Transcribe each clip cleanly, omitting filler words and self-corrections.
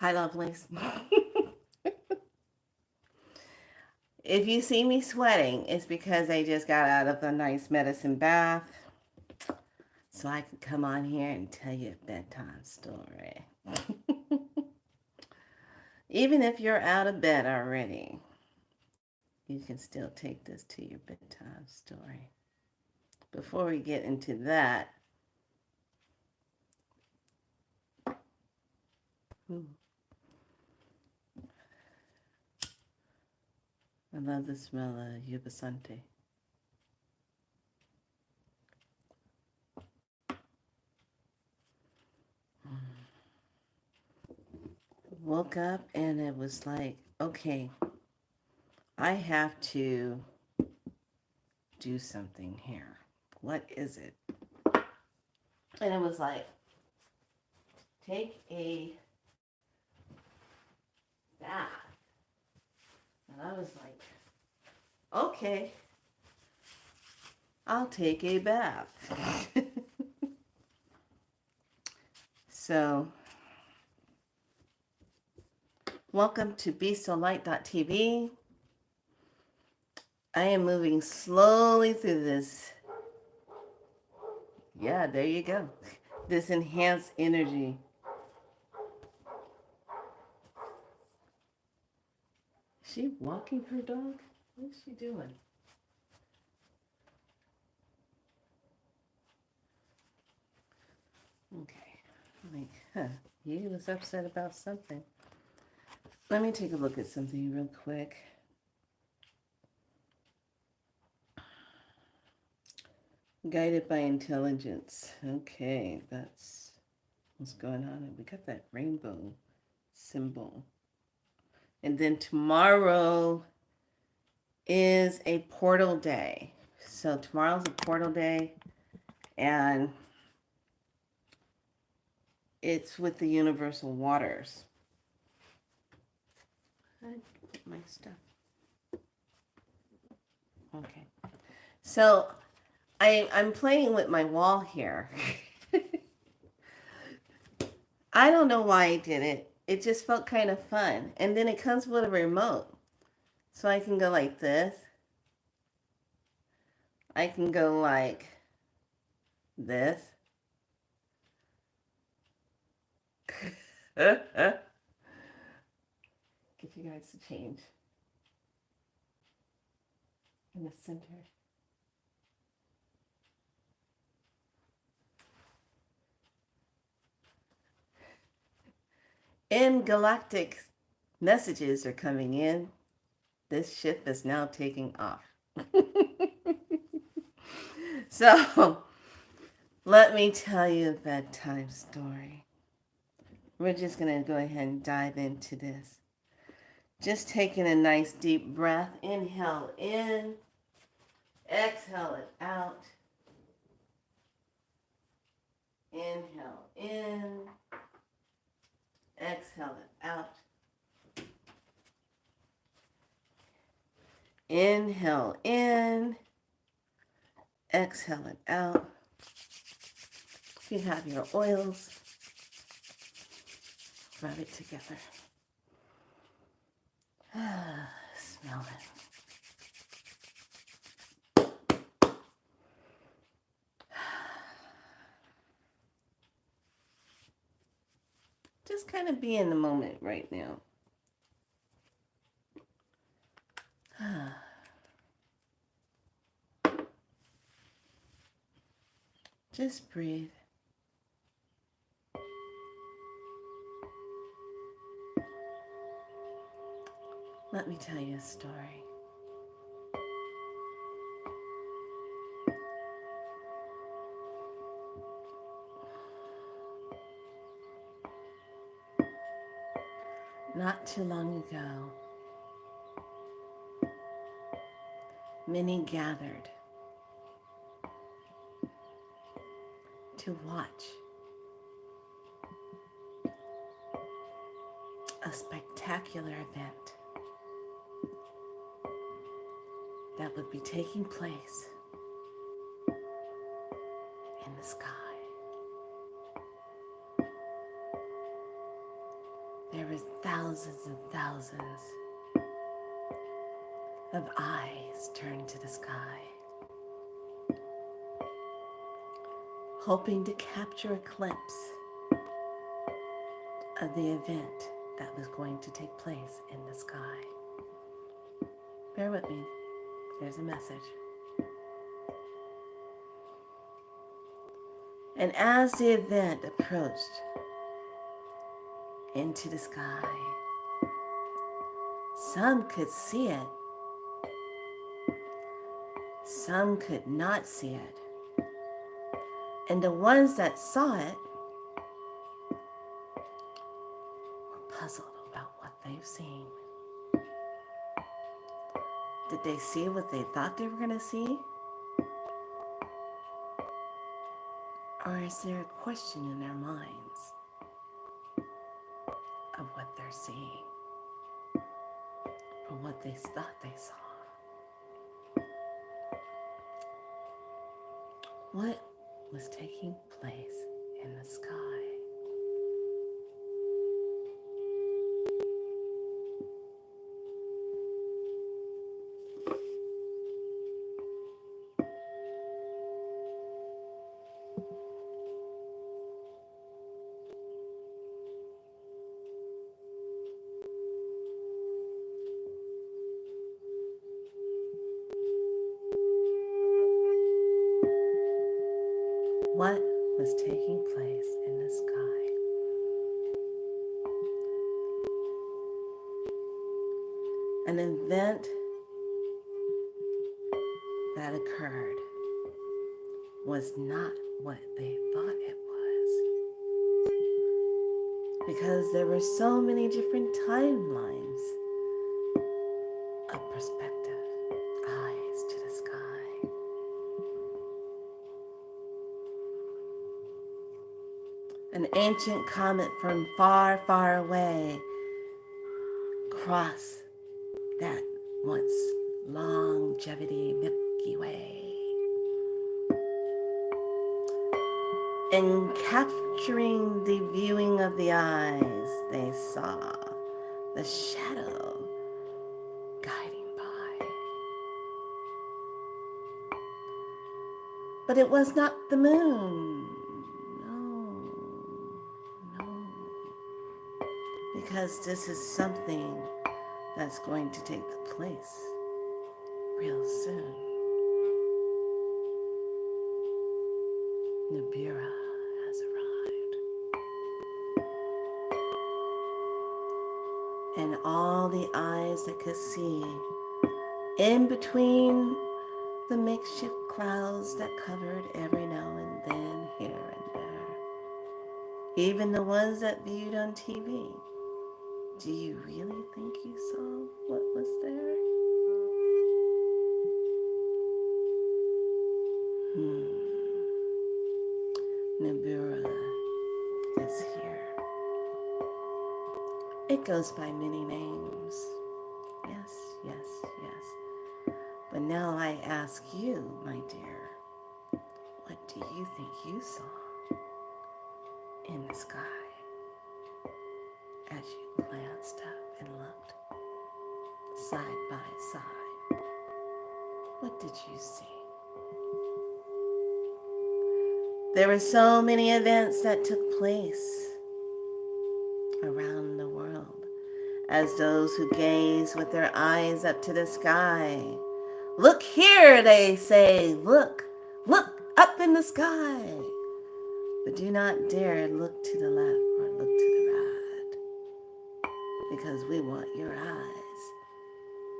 Hi, lovelies. If you see me sweating, it's because I just got out of a nice medicine bath. So I can come on here and tell you a bedtime story. Even if you're out of bed already, you can still take this to your bedtime story. Before we get into that, I love the smell of yuba sante. Woke up and it was like, okay, I have to do something here. What is it? And it was like, take a bath. And I was like, okay, I'll take a bath. So, welcome to BeSoLight.tv. I am moving slowly through this. Yeah, there you go. This enhanced energy. Is she walking her dog? What is she doing? Okay. Like, he was upset about something. Let me take a look at something real quick. Guided by intelligence. Okay, that's what's going on. We got that rainbow symbol. And then tomorrow is a portal day. So tomorrow's a portal day, and it's with the universal waters. I get my stuff. Okay. So I'm playing with my wall here. I don't know why I did it. It just felt kind of fun. And then it comes with a remote. So I can go like this. I can go like this. Get you guys to change in the center. And galactic messages are coming in. This ship is now taking off. So, let me tell you a bedtime story. We're just going to go ahead and dive into this. Just taking a nice deep breath. Inhale in. Exhale it out. Inhale in. Exhale it out. Inhale in. Exhale it out. If you have your oils, rub it together. Smell it. Just kind of be in the moment right now. Just breathe. Let me tell you a story. Not too long ago, many gathered to watch a spectacular event that would be taking place in the sky. there were thousands and thousands of eyes turned to the sky, hoping to capture a glimpse of the event that was going to take place in the sky. Bear with me. There's a message. And as the event approached into the sky, some could see it, some could not see it. And the ones that saw it were puzzled about what they've seen. Did they see what they thought they were going to see? Or is there a question in their minds of what they're seeing or what they thought they saw? What was taking place in the sky? What was taking place in the sky? An event that occurred was not what they thought it was, because there were so many different timelines of perspective, eyes to the sky. An ancient comet from far, far away crossed that once longevity Milky Way, in capturing the viewing of the eyes, they saw the shadow guiding by. But it was not the moon. No. Because this is something that's going to take place real soon. Nibiru has arrived. And all the eyes that could see in between the makeshift clouds that covered every now and then here and there, even the ones that viewed on TV. Do you really think you saw what was there? Nibiru is here. It goes by many names. Yes. But now I ask you, my dear, what do you think you saw in the sky as you glanced up and looked side by side? What did you see? There were so many events that took place around the world as those who gaze with their eyes up to the sky. Look here, they say, look up in the sky. But do not dare look to the left or look to the right, because we want your eyes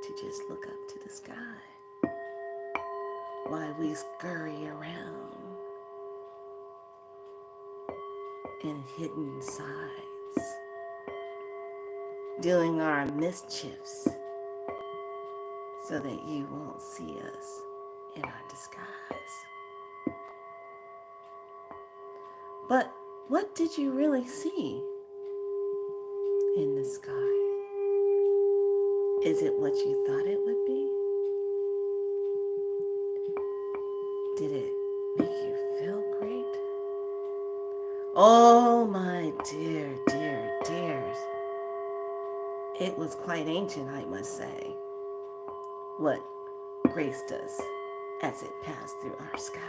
to just look up to the sky while we scurry around in hidden sides, doing our mischiefs so that you won't see us in our disguise. But what did you really see in the sky? Is it what you thought it would be? Did it make you feel great? Oh, my dears. It was quite ancient, I must say, what graced us as it passed through our sky.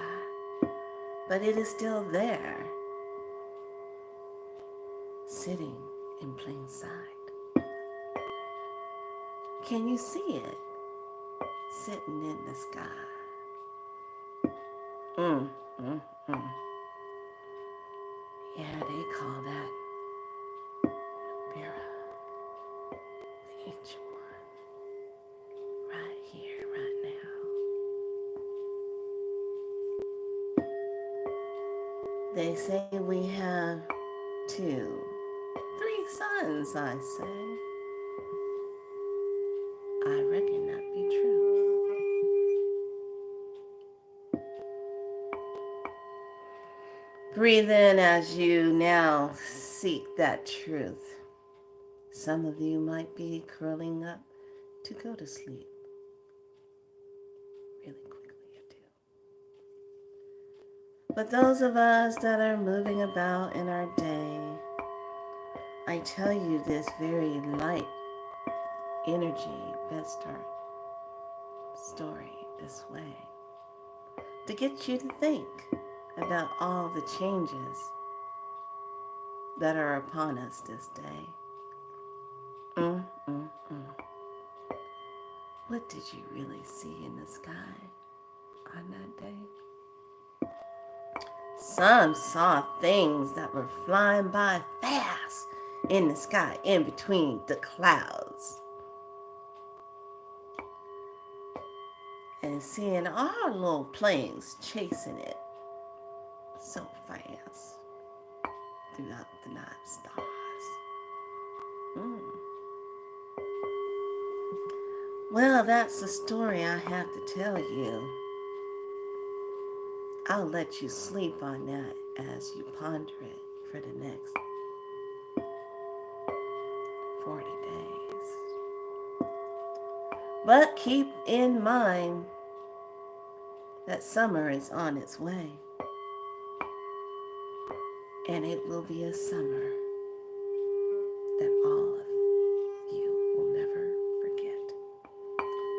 But it is still there, sitting in plain sight. Can you see it sitting in the sky? Mm, mm, mm. Yeah, they call that Mira, the ancient one, right here, right now. They say we have 2, 3 suns, I say. I reckon that be true. Breathe in as you now seek that truth. Some of you might be curling up to go to sleep really quickly, I do. But those of us that are moving about in our day, I tell you this very light energy bedtime story this way to get you to think about all the changes that are upon us this day. Mm, mm, mm. What did you really see in the sky on that day? Some saw things that were flying by fast in the sky, in between the clouds. And seeing our little planes chasing it so fast throughout the night stars. Mm. Well, that's the story I have to tell you. I'll let you sleep on that as you ponder it for the next 40 days. But keep in mind that summer is on its way. And it will be a summer that all of you will never forget.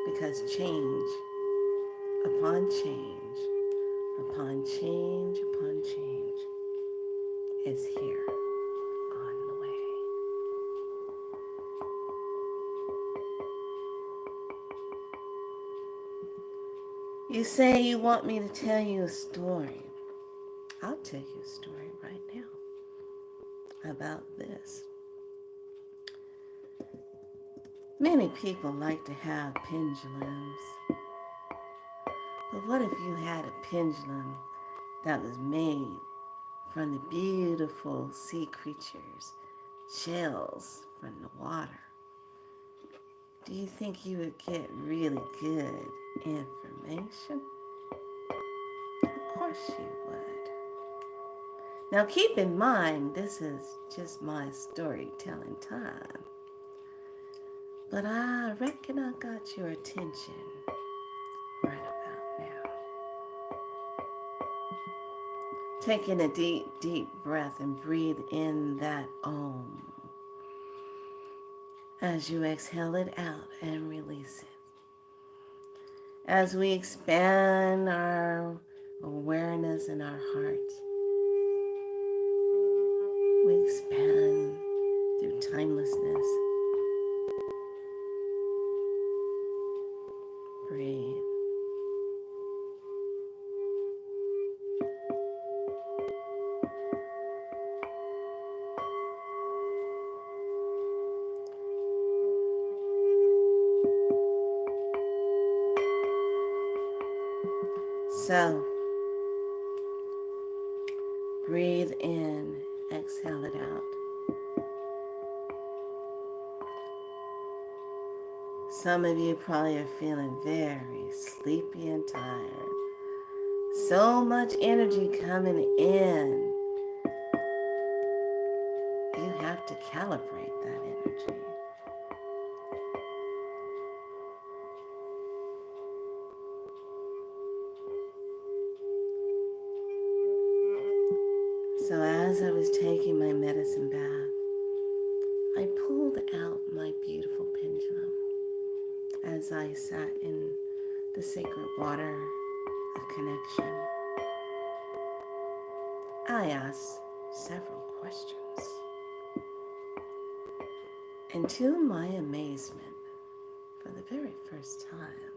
Because change upon change, upon change, upon change is here on the way. You say you want me to tell you a story. I'll tell you a story right now about this. Many people like to have pendulums. But what if you had a pendulum that was made from the beautiful sea creatures, shells from the water? Do you think you would get really good information? Of course you would. Now keep in mind, this is just my storytelling time. But I reckon I got your attention right about now. Taking a deep, deep breath and breathe in that Om as you exhale it out and release it. As we expand our awareness in our hearts, we expand through timelessness. Breathe. So, breathe in, exhale it out. Some of you probably are feeling very sleepy and tired. So much energy coming in. You have to calibrate that energy. So as I was taking my medicine bath, I pulled pulled out my beautiful pendulum as I sat in the sacred water of connection. I asked several questions. And to my amazement, for the very first time,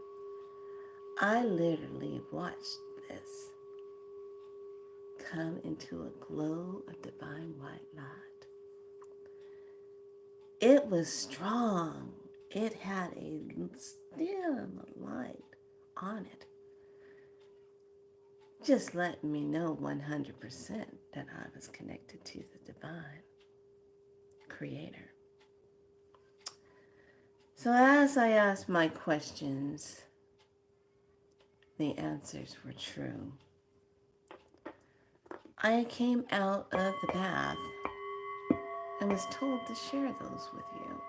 I literally watched this come into a glow of divine white light. It was strong. It had a dim light on it, just letting me know 100% that I was connected to the divine creator. So as I asked my questions, the answers were true. I came out of the bath and was told to share those with you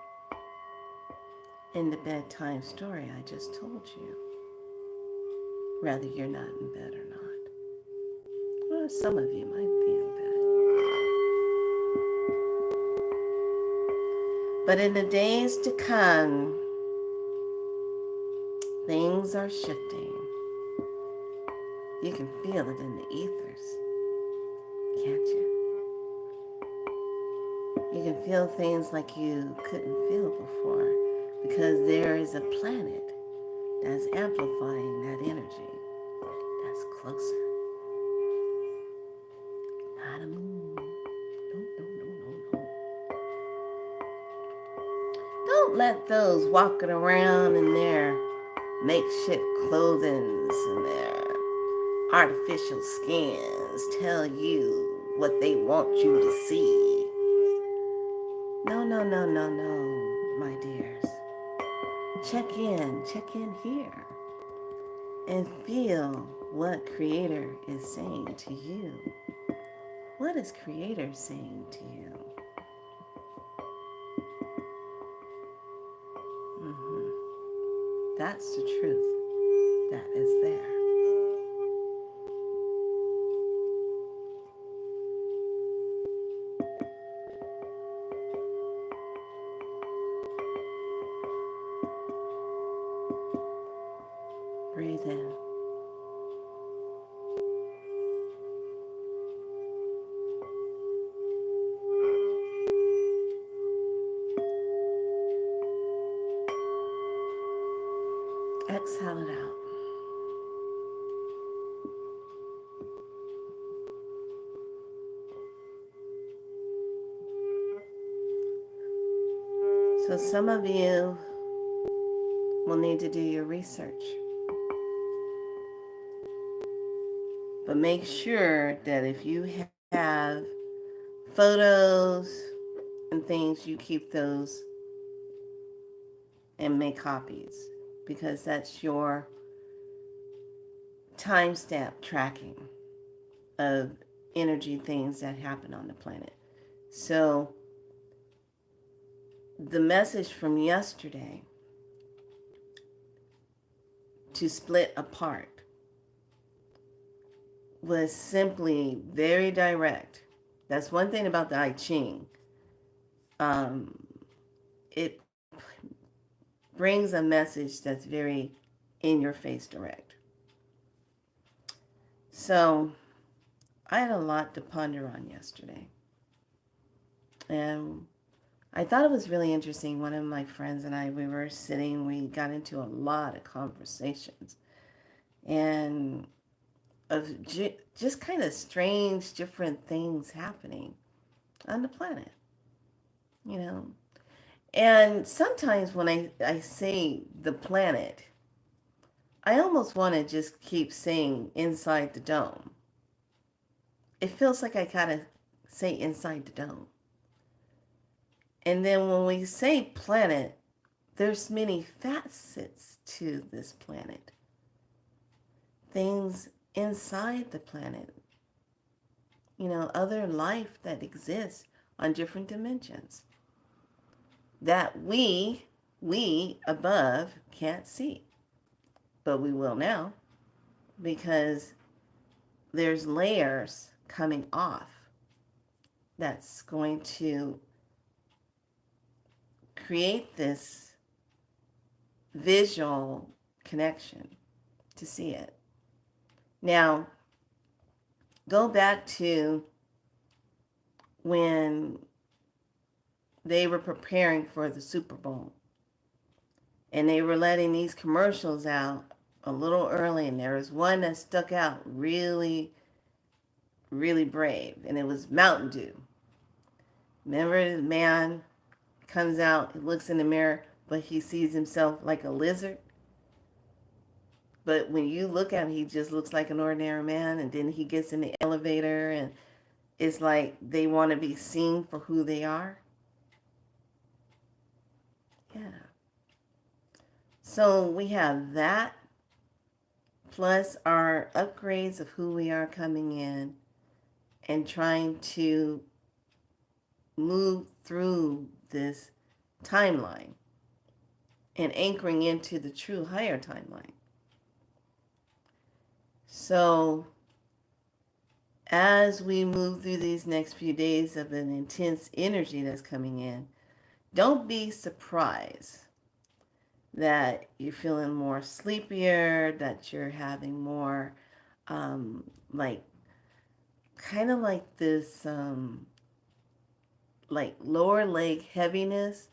in the bedtime story I just told you, whether you're not in bed or not. Well, some of you might be in bed. But in the days to come, things are shifting. You can feel it in the ethers, can't you? You can feel things like you couldn't feel before because there is a planet that's amplifying that energy that's closer. Not a moon. No. Don't let those walking around in their makeshift clothing and their artificial skins tell you what they want you to see. No, my dears. Check in here, and feel what Creator is saying to you. What is Creator saying to you? That's the truth that is there. Breathe in. Exhale it out. So some of you will need to do your research. But make sure that if you have photos and things, you keep those and make copies, because that's your timestamp tracking of energy things that happen on the planet. So the message from yesterday to split apart was simply very direct. That's one thing about the I Ching. It brings a message that's very in your face direct. So I had a lot to ponder on yesterday. And I thought it was really interesting. One of my friends and I, we were sitting, we got into a lot of conversations. And of just kind of strange, different things happening on the planet, you know. And sometimes when I say the planet, I almost want to just keep saying inside the dome. It feels like I gotta say inside the dome. And then when we say planet, there's many facets to this planet. Things inside the planet. You know, other life that exists on different dimensions that we above can't see. But we will now, because there's layers coming off that's going to create this visual connection to see it. Now, go back to when they were preparing for the Super Bowl and they were letting these commercials out a little early, and there was one that stuck out really, really brave, and it was Mountain Dew. Remember, the man comes out, he looks in the mirror, but he sees himself like a lizard. But when you look at him, he just looks like an ordinary man. And then he gets in the elevator, and it's like they want to be seen for who they are. Yeah. So we have that, plus our upgrades of who we are coming in and trying to move through this timeline and anchoring into the true higher timeline. So as we move through these next few days of an intense energy that's coming in, don't be surprised that you're feeling more sleepier, that you're having more like kind of like this like lower leg heaviness,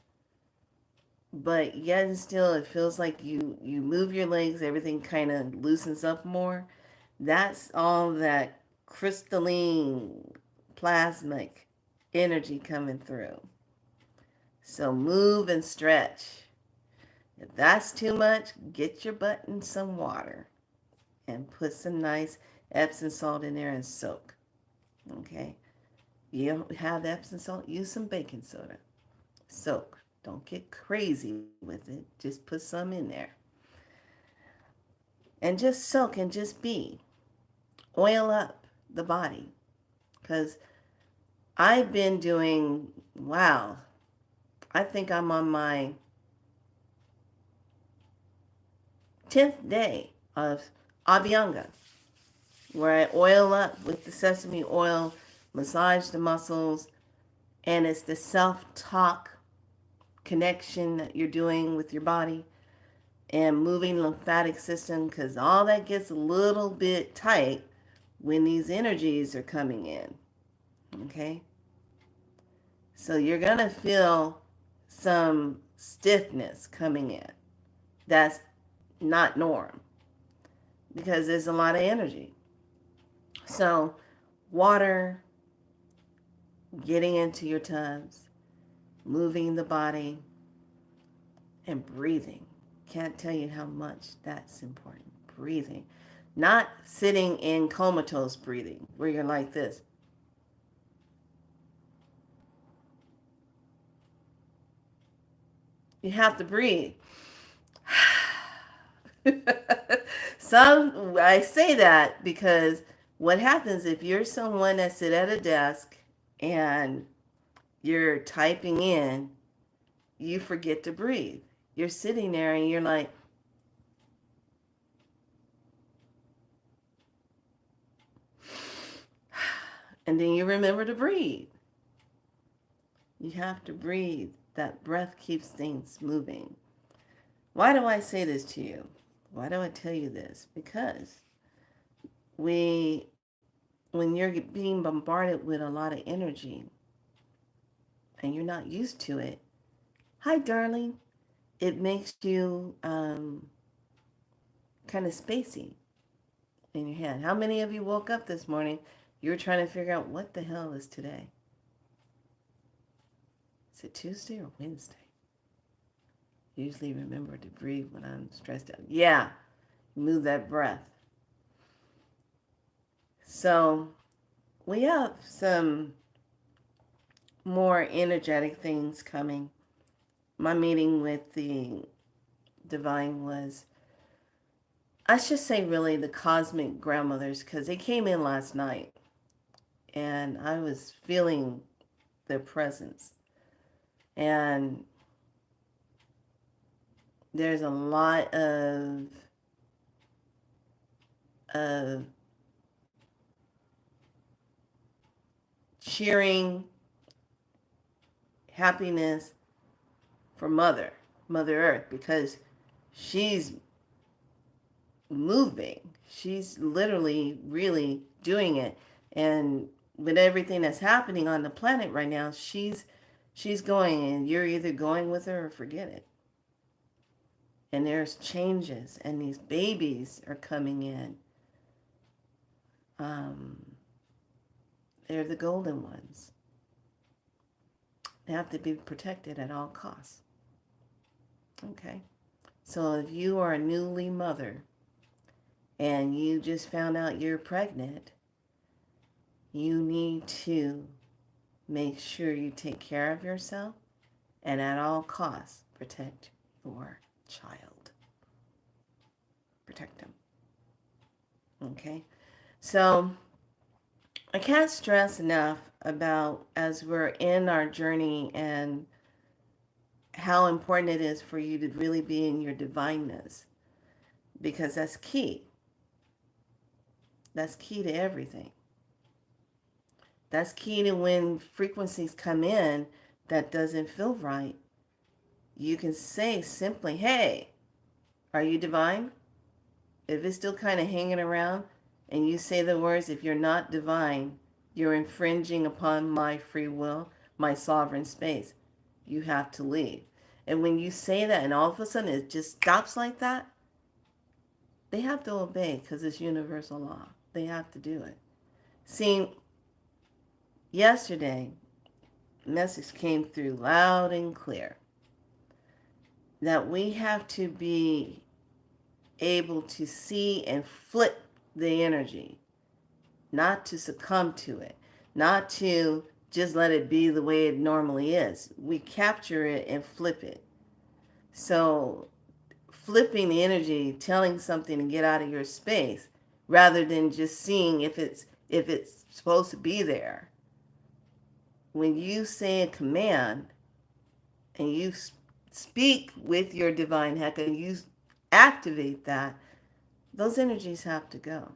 but yet and still it feels like you move your legs, everything kind of loosens up more. That's all that crystalline plasmic energy coming through. So move and stretch. If that's too much, get your butt in some water and put some nice Epsom salt in there and soak. Okay? You don't have Epsom salt, use some baking soda. Soak. Don't get crazy with it. Just put some in there. And just soak and just be. Oil up the body. Because I've been doing, wow, I think I'm on my 10th day of Abhyanga, where I oil up with the sesame oil, massage the muscles, and it's the self-talk connection that you're doing with your body and moving lymphatic system, because all that gets a little bit tight when these energies are coming in. Okay? So you're going to feel some stiffness coming in. That's not norm because there's a lot of energy. So water, getting into your tubs, moving the body, and breathing. Can't tell you how much that's important. Breathing. Not sitting in comatose breathing where you're like this. You have to breathe. I say that because what happens if you're someone that sit at a desk and you're typing in, you forget to breathe. You're sitting there and you're like, and then you remember to breathe. You have to breathe. That breath keeps things moving. Why do I say this to you? Why do I tell you this? Because when you're being bombarded with a lot of energy and you're not used to it, hi, darling, it makes you kind of spacey in your head. How many of you woke up this morning, you were trying to figure out what the hell is today? Is it Tuesday or Wednesday? Usually remember to breathe when I'm stressed out. Yeah, move that breath. So we have some more energetic things coming. My meeting with the divine was, I should say really the cosmic grandmothers, because they came in last night and I was feeling their presence. And there's a lot of cheering, happiness, for Mother Earth, because she's moving. She's literally really doing it. And with everything that's happening on the planet right now, she's going, and you're either going with her or forget it. And there's changes, and these babies are coming in. Um, they're the golden ones. They have to be protected at all costs. Okay. So if you are a newly mother and you just found out you're pregnant, you need to make sure you take care of yourself and at all costs protect your child. Protect them. Okay? So I can't stress enough about, as we're in our journey, and how important it is for you to really be in your divineness, because that's key. That's key to everything. That's key to when frequencies come in that doesn't feel right. You can say simply, hey, are you divine? If it's still kind of hanging around and you say the words, if you're not divine, you're infringing upon my free will, my sovereign space. You have to leave. And when you say that and all of a sudden it just stops like that, they have to obey, because it's universal law. They have to do it. See, yesterday, message came through loud and clear that we have to be able to see and flip the energy, not to succumb to it, not to just let it be the way it normally is. We capture it and flip it. So flipping the energy, telling something to get out of your space, rather than just seeing if it's supposed to be there. When you say a command and you speak with your divine heck and you activate that, those energies have to go.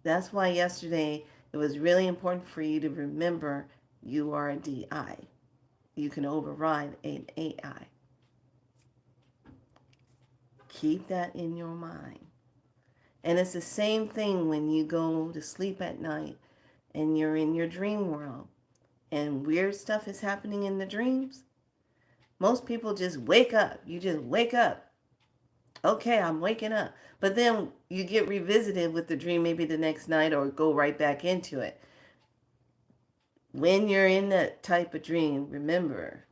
That's why yesterday it was really important for you to remember you are a DI. You can override an AI. Keep that in your mind. And it's the same thing when you go to sleep at night and you're in your dream world and weird stuff is happening in the dreams. Most people just wake up. You just wake up. Okay, I'm waking up. But then you get revisited with the dream maybe the next night or go right back into it. When you're in that type of dream, remember,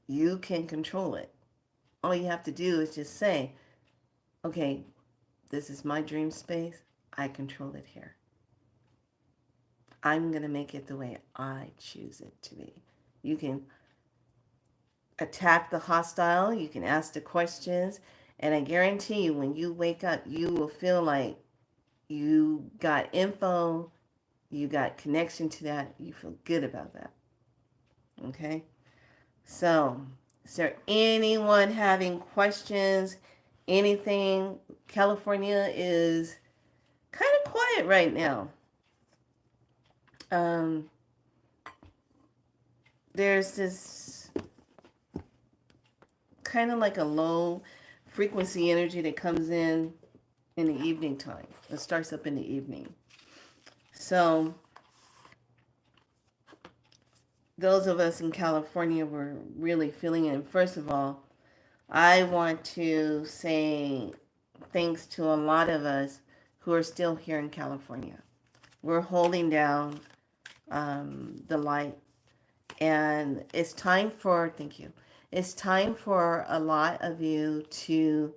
you can control it. All you have to do is just say, okay, this is my dream space. I control it here. I'm going to make it the way I choose it to be. You can attack the hostile. You can ask the questions. And I guarantee you, when you wake up, you will feel like you got info, you got connection to that. You feel good about that. Okay? So, is there anyone having questions? Anything? California is kind of quiet right now. There's this kind of like a low frequency energy that comes in the evening time. It starts up in the evening. So those of us in California were really feeling it. And first of all, I want to say thanks to a lot of us who are still here in California. We're holding down the light, and it's time for, thank you, it's time for a lot of you to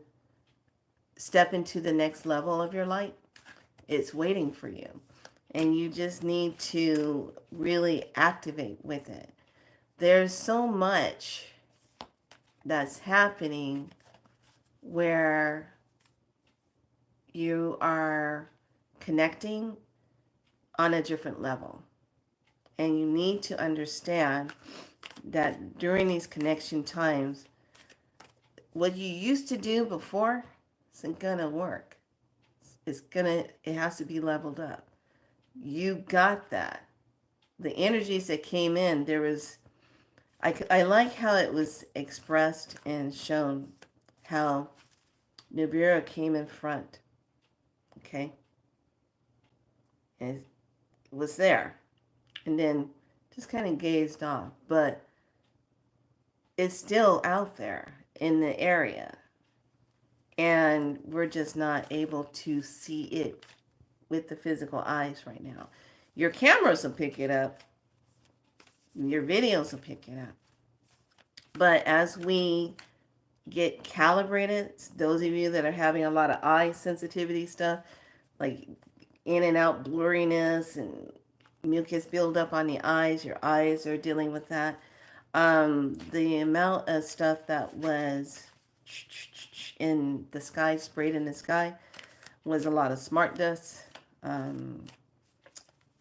step into the next level of your light. It's waiting for you, and you just need to really activate with it. There's so much that's happening where you are connecting on a different level. And you need to understand that during these connection times, what you used to do before isn't gonna work. It has to be leveled up. You got that. The energies that came in, there was I like how it was expressed and shown how Nibiru came in front, okay, and was there, and then just kind of gazed off, but it's still out there in the area, and we're just not able to see it with the physical eyes right now. Your cameras will pick it up, your videos will pick it up, but as we get calibrated, those of you that are having a lot of eye sensitivity stuff, like in and out blurriness and mucus build up on the eyes, your eyes are dealing with that. The amount of stuff that was in the sky, sprayed in the sky, was a lot of smart dust,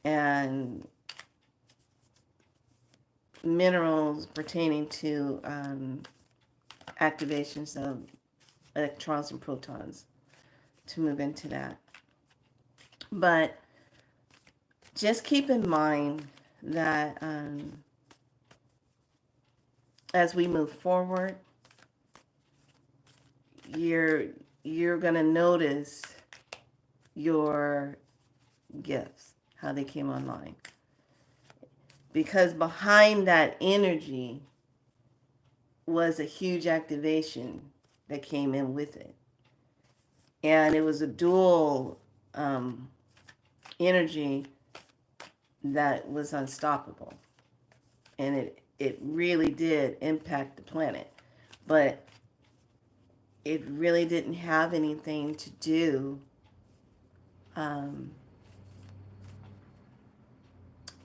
and minerals pertaining to activations of electrons and protons to move into that. But just keep in mind that as we move forward, you're gonna notice your gifts, how they came online, because behind that energy was a huge activation that came in with it, and it was a dual energy that was unstoppable, and it really did impact the planet, but it really didn't have anything to do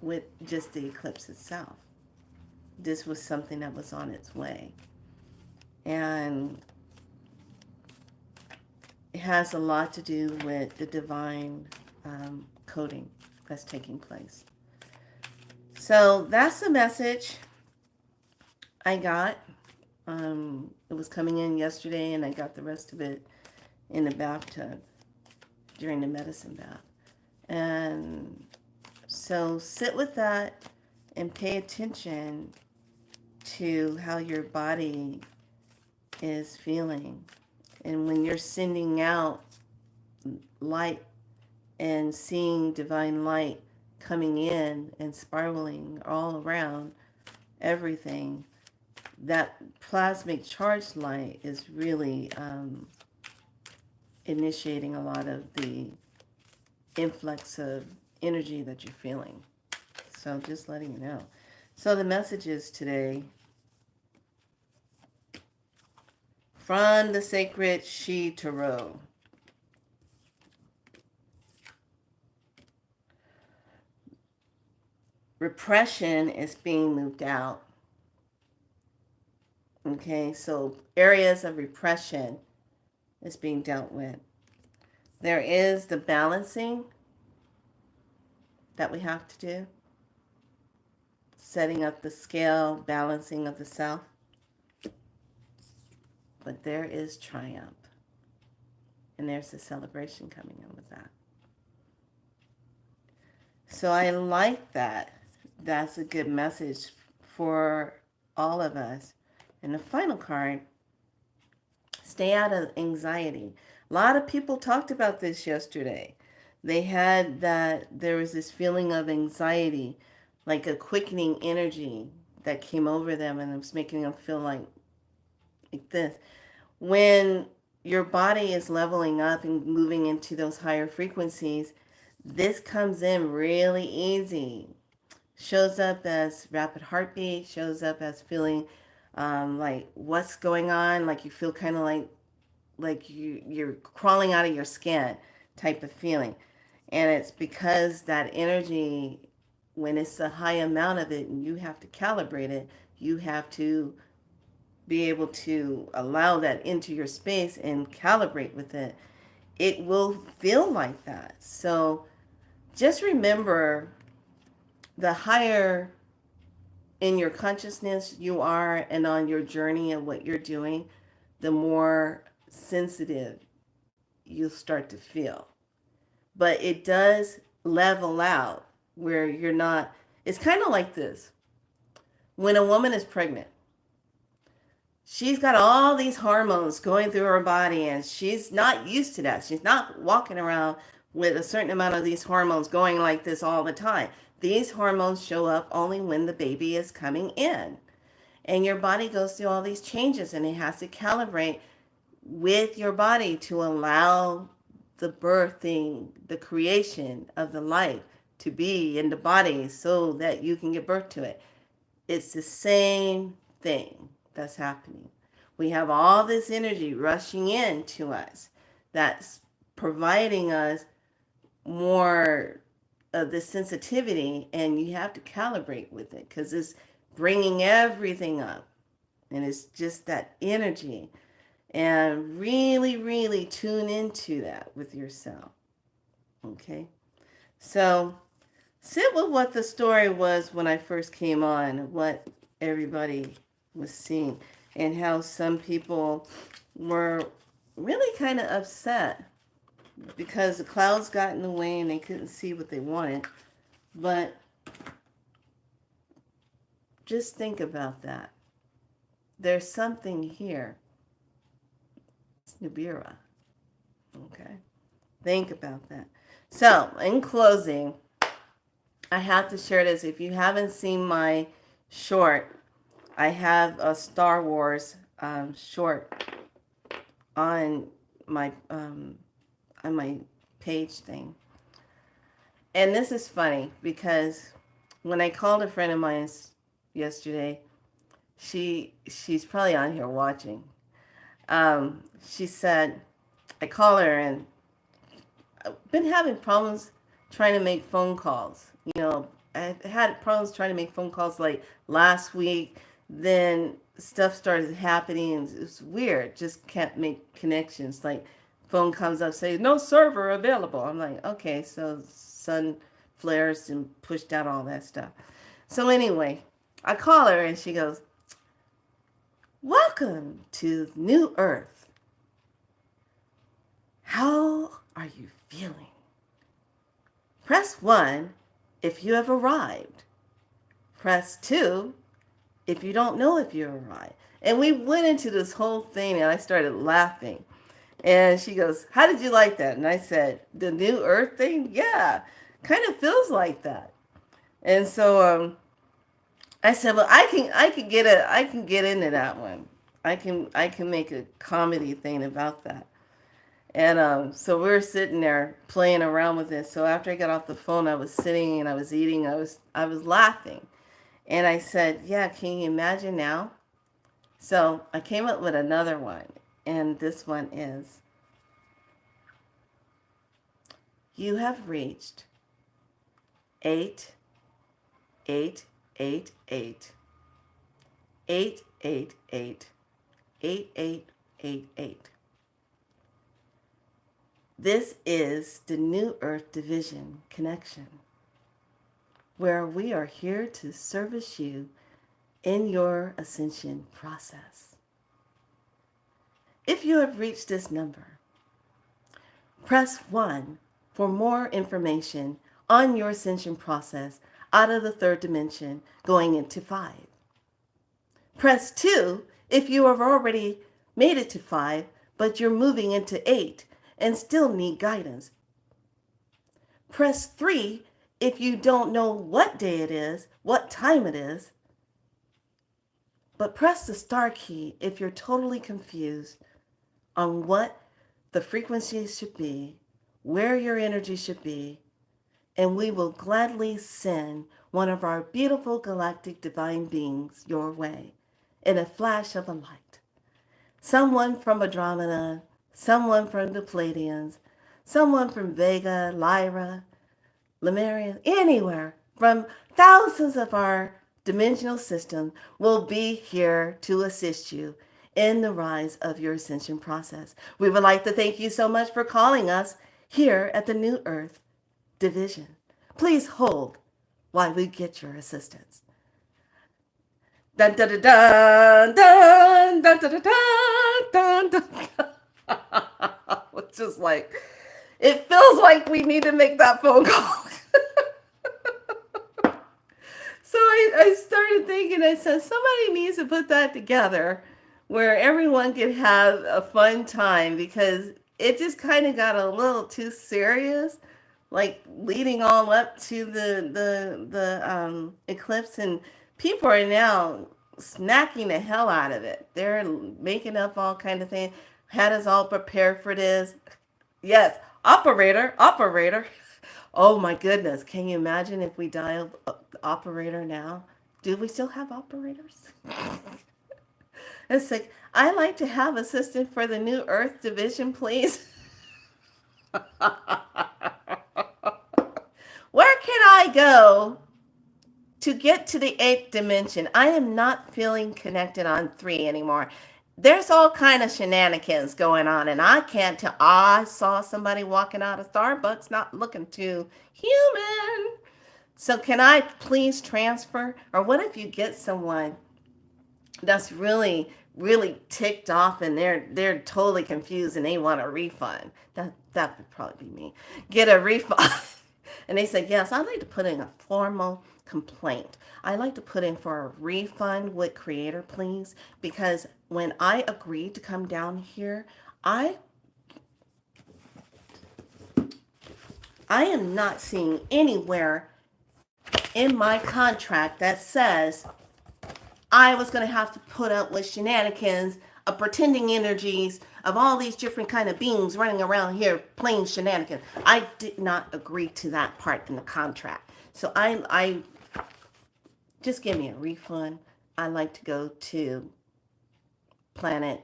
with just the eclipse itself. This was something that was on its way, and it has a lot to do with the divine coding that's taking place. So that's the message I got. It was coming in yesterday, and I got the rest of it in the bathtub during the medicine bath. And so sit with that and pay attention to how your body is feeling. And when you're sending out light and seeing divine light coming in and spiraling all around everything, that plasmic charged light is really initiating a lot of the influx of energy that you're feeling. So just letting you know. So the messages today from the sacred She Tarot. Repression is being moved out. Okay, so areas of repression is being dealt with. There is the balancing that we have to do, setting up the scale, balancing of the self. But there is triumph, and there's a celebration coming in with that. So I like that. That's a good message for all of us. And the final card, stay out of anxiety. A lot of people talked about this yesterday. They had that there was this feeling of anxiety, like a quickening energy that came over them, and it was making them feel like this. When your body is leveling up and moving into those higher frequencies, this comes in really easy. Shows up as rapid heartbeat, shows up as feeling like what's going on, like you feel kind of like you're crawling out of your skin type of feeling. And it's because that energy, when it's a high amount of it and you have to calibrate it, you have to be able to allow that into your space and calibrate with it. It will feel like that. So just remember, the higher in your consciousness you are and on your journey of what you're doing, the more sensitive you'll start to feel. But it does level out where you're not, it's kind of like this. When a woman is pregnant, she's got all these hormones going through her body, and she's not used to that. She's not walking around with a certain amount of these hormones going like this all the time. These hormones show up only when the baby is coming in. And your body goes through all these changes, and it has to calibrate with your body to allow the birthing, the creation of the life to be in the body so that you can give birth to it. It's the same thing that's happening. We have all this energy rushing in to us that's providing us more of this sensitivity, and you have to calibrate with it because it's bringing everything up, and it's just that energy. And really, really tune into that with yourself. Okay? So sit with what the story was when I first came on, what everybody was seeing, and how some people were really kind of upset because the clouds got in the way and they couldn't see what they wanted. But just think about that. There's something here. It's Nibira. Okay? Think about that. So, in closing, I have to share this. If you haven't seen my short, I have a Star Wars short on my page thing. And this is funny because when I called a friend of mine yesterday, she's probably on here watching. She said, I call her and I've been having problems trying to make phone calls. You know, I had problems trying to make phone calls like last week. Then stuff started happening and it's weird. Just can't make connections. Like phone comes up, say no server available. I'm like, okay, so sun flares and pushed out all that stuff. So anyway, I call her and she goes, welcome to New Earth. How are you feeling? Press 1 if you have arrived. Press 2 if you don't know if you arrived. And we went into this whole thing and I started laughing. And she goes, how did you like that? And I said, the New Earth thing? Yeah, kind of feels like that. And so I said, well, I can get into that one. I can make a comedy thing about that. And so we were sitting there playing around with it. So after I got off the phone, I was sitting and I was eating. I was laughing. And I said, yeah, can you imagine now? So I came up with another one. And this one is, you have reached 8888 888 8888. This is the New Earth Division connection, where we are here to service you in your ascension process. If you have reached this number, press 1 for more information on your ascension process out of the third dimension going into 5. Press 2 if you have already made it to 5, but you're moving into 8 and still need guidance. Press 3 if you don't know what day it is, what time it is. But press the star key if you're totally confused on what the frequency should be, where your energy should be, and we will gladly send one of our beautiful galactic divine beings your way in a flash of a light. Someone from Andromeda, someone from the Pleiadians, someone from Vega, Lyra, Lemuria, anywhere from thousands of our dimensional system will be here to assist you in the rise of your ascension process. We would like to thank you so much for calling us here at the New Earth Division. Please hold while we get your assistance. Dun dun dun dun dun dun dun dun dun. It's just like, it feels like we need to make that phone call. So I started thinking, I said, somebody needs to put that together where everyone can have a fun time because it just kind of got a little too serious, like leading all up to the eclipse, and people are now snacking the hell out of it. They're making up all kind of things, had us all prepared for this. Yes, operator, operator. Oh my goodness. Can you imagine if we dialed operator now? Do we still have operators? It's like, I like to have assistant for the New Earth division, please. Where can I go to get to the eighth dimension? I am not feeling connected on three anymore. There's all kind of shenanigans going on, and I can't tell. I saw somebody walking out of Starbucks not looking too human. So can I please transfer? Or what if you get someone that's really ticked off and they're totally confused and they want a refund? That would probably be me. Get a refund. And they say, yes, I'd like to put in a formal complaint. I'd like to put in for a refund with Creator, please, because when I agreed to come down here, I I am not seeing anywhere in my contract that says I was going to have to put up with shenanigans of pretending energies of all these different kind of beings running around here playing shenanigans. I did not agree to that part in the contract. So I just give me a refund. I like to go to planet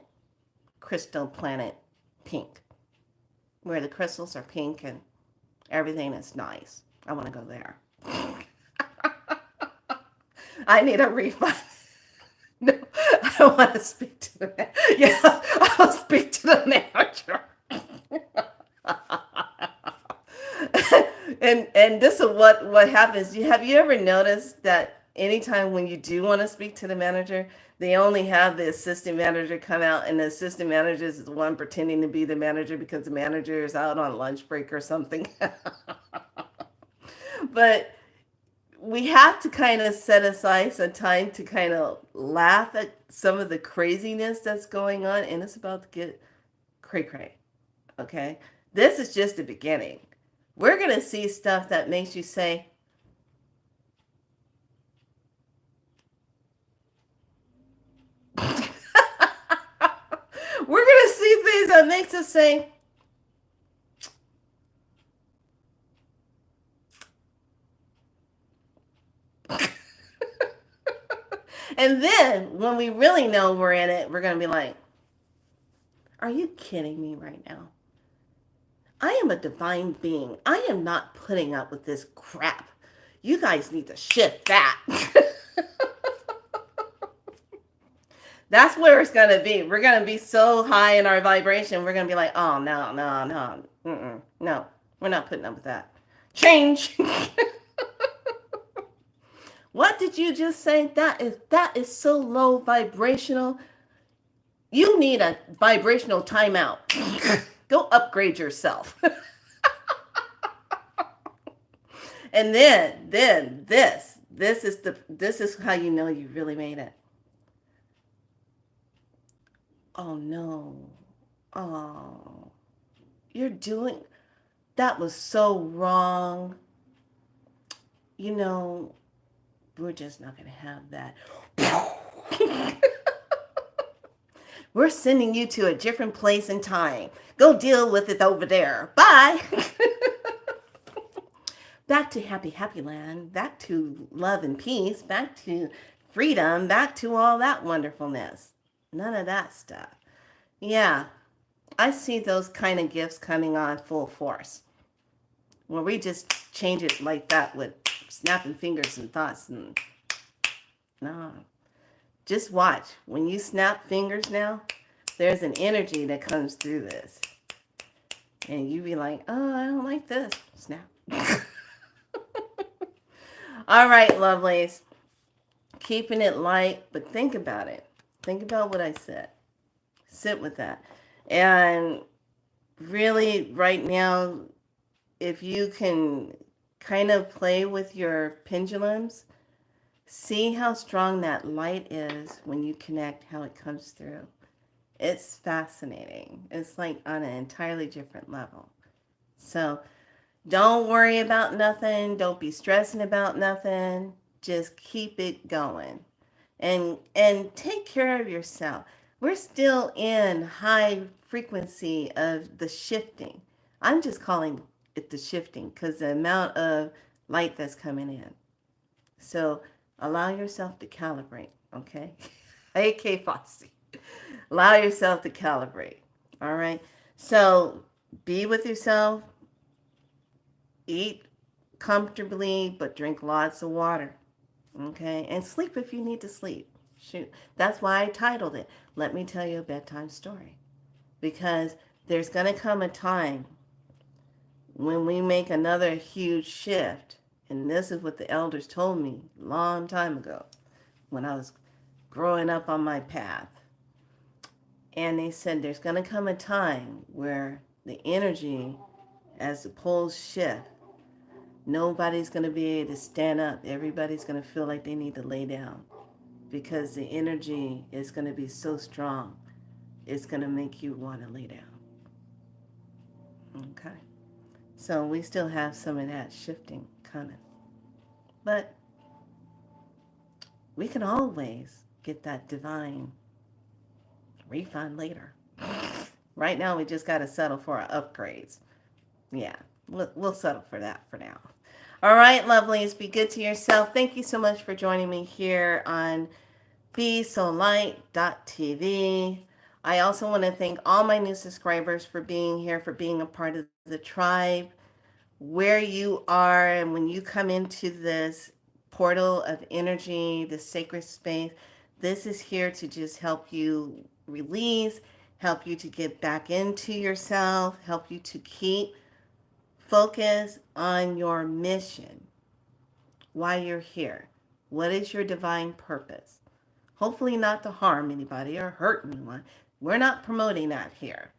crystal planet pink, where the crystals are pink and everything is nice. I want to go there. I need a refund. No, I don't want to speak to the manager. Yeah, I'll speak to the manager. And this is what happens. Have you ever noticed that anytime when you do want to speak to the manager, they only have the assistant manager come out, and the assistant manager is the one pretending to be the manager because the manager is out on lunch break or something. But we have to kind of set aside some time to kind of laugh at some of the craziness that's going on, and it's about to get cray cray. Okay, this is just the beginning. We're gonna see stuff that makes you say, we're gonna see things that makes us say, and then when we really know we're in it, we're gonna be like, are you kidding me right now? I am a divine being. I am not putting up with this crap. You guys need to shift that. That's where it's going to be. We're going to be so high in our vibration. We're going to be like, oh, no, no, no. No, we're not putting up with that. Change. What did you just say? That is so low vibrational. You need a vibrational timeout. Go upgrade yourself. And then this is how you know you really made it. Oh no. Oh, you're doing that was so wrong. You know, we're just not going to have that. We're sending you to a different place and time. Go deal with it over there. Bye. Back to happy, happy land. Back to love and peace. Back to freedom. Back to all that wonderfulness. None of that stuff. Yeah, I see those kind of gifts coming on full force. Where we just change it like that with snapping fingers and thoughts. And no, just watch. When you snap fingers now, there's an energy that comes through this. And you be like, oh, I don't like this. Snap. All right, lovelies. Keeping it light, but think about it. Think about what I said. Sit with that. And really, right now, if you can kind of play with your pendulums, See how strong that light is when you connect, how it comes through. It's fascinating. It's like on an entirely different level. So don't worry about nothing. Don't be stressing about nothing. Just keep it going. And take care of yourself. We're still in high frequency of the shifting. I'm just calling it the shifting because the amount of light that's coming in. So allow yourself to calibrate, okay? AK Fossey. Allow yourself to calibrate. All right. So be with yourself, eat comfortably, but drink lots of water. Okay. And sleep if you need to sleep. Shoot. That's why I titled it, Let Me Tell You a Bedtime Story. Because there's going to come a time when we make another huge shift. And this is what the elders told me a long time ago when I was growing up on my path. And they said there's going to come a time where the energy, as the poles shift, nobody's going to be able to stand up. Everybody's going to feel like they need to lay down because the energy is going to be so strong. It's going to make you want to lay down. Okay. So we still have some of that shifting coming. But we can always get that divine refund later. Right now, we just got to settle for our upgrades. Yeah, we'll settle for that for now. All right, lovelies, be good to yourself. Thank you so much for joining me here on BeSoLight.tv. I also want to thank all my new subscribers for being here, for being a part of the tribe. Where you are, and when you come into this portal of energy, this sacred space, this is here to just help you release, help you to get back into yourself, help you to keep focus on your mission, why you're here. What is your divine purpose? Hopefully not to harm anybody or hurt anyone. We're not promoting that here.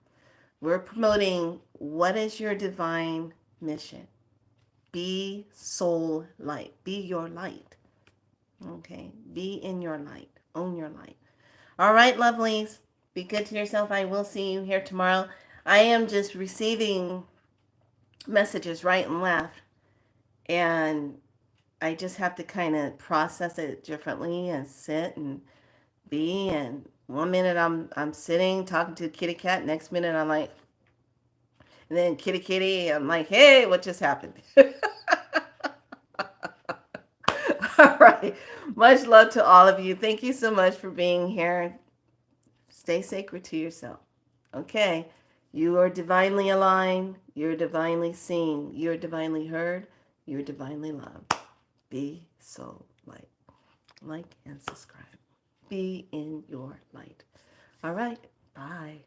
We're promoting what is your divine mission. Be soul light. Be your light. Okay? Be in your light. Own your light. All right, lovelies. Be good to yourself. I will see you here tomorrow. I am just receiving messages right and left. And I just have to kind of process it differently and sit and be. And one minute I'm sitting talking to a kitty cat. Next minute I'm like, and then kitty kitty. I'm like, hey, what just happened? All right. Much love to all of you. Thank you so much for being here. Stay sacred to yourself. Okay. You are divinely aligned. You're divinely seen. You're divinely heard. You're divinely loved. Be so light. Like and subscribe. Be in your light. All right. Bye.